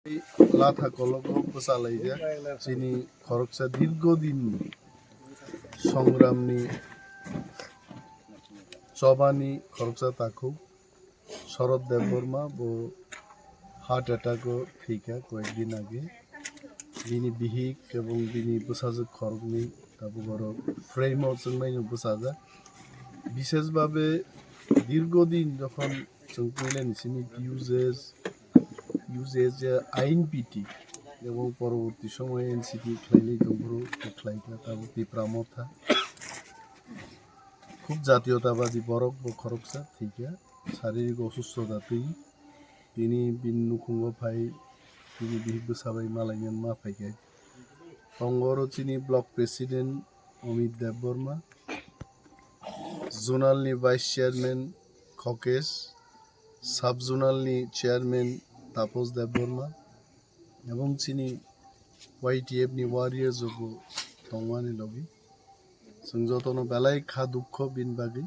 लाथा कलक बसालाइजा चिनी खरकसा दीर्घदिन संग्रामनी चबानी खरकसा ताखुक शरद देबबर्मा बो हार्ट अटैक थैका कয়েকদিন आगे बिनि बिहिक एवं बिनि बसाजक खरकनि ताबुगर फ्रेमआव जों नायनो बसाजा विशेषभावे दीर्घदिन যখন जों प्लेनिसिनि ইউজেজ আইন পিটি এবং পরবর্তী সময়ে এনসিপি খেলাইনি দংগ্রু খেলাইকা তাবু তিপ্রামথা খুব জাতীয়তাবাদী বরক ব খরকসা থিকা শারীরিক অসুস্থতাতেই তিনি বিন্নুখুঙ্গ ফাই তিনি বিহিব সাবাই মালাইয়ান মা ফাইকাই তঙ্গরচিনি ব্লক প্রেসিডেন্ট অমিত দেববর্মা জোনালনি ভাইস চেয়ারম্যান খকেশ সাব জোনালনি চেয়ারম্যান तापस देबबर्मा एवं चिनी YTF नि वारियर जोगो तंगवानी लगी जों जतनो बेलाय खा दुख बिन बागै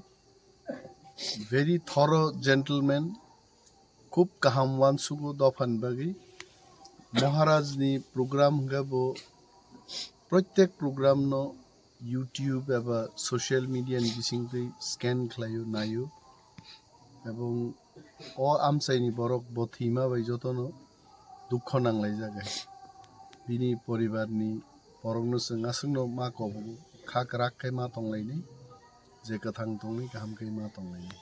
वेरी थरो जेंटलमैन खूब काहाम वानसुगो दफान बागै महाराज नि प्रोग्राम गबो प्रत्येक प्रोग्राम नो यूट्यूब एबा सोशल मीडिया नि बिसिंगै स्कैन खलायो नायो एवं ओ आमसाइनि बरक बथीमा बाय जतनो दुख नांलाय जागाय बिनि परिवारनि बरकनो जों आसंनो मा कबो खाक राखै मा तंलायनि जे गथां तंनि गाहामखै मा तंलायनि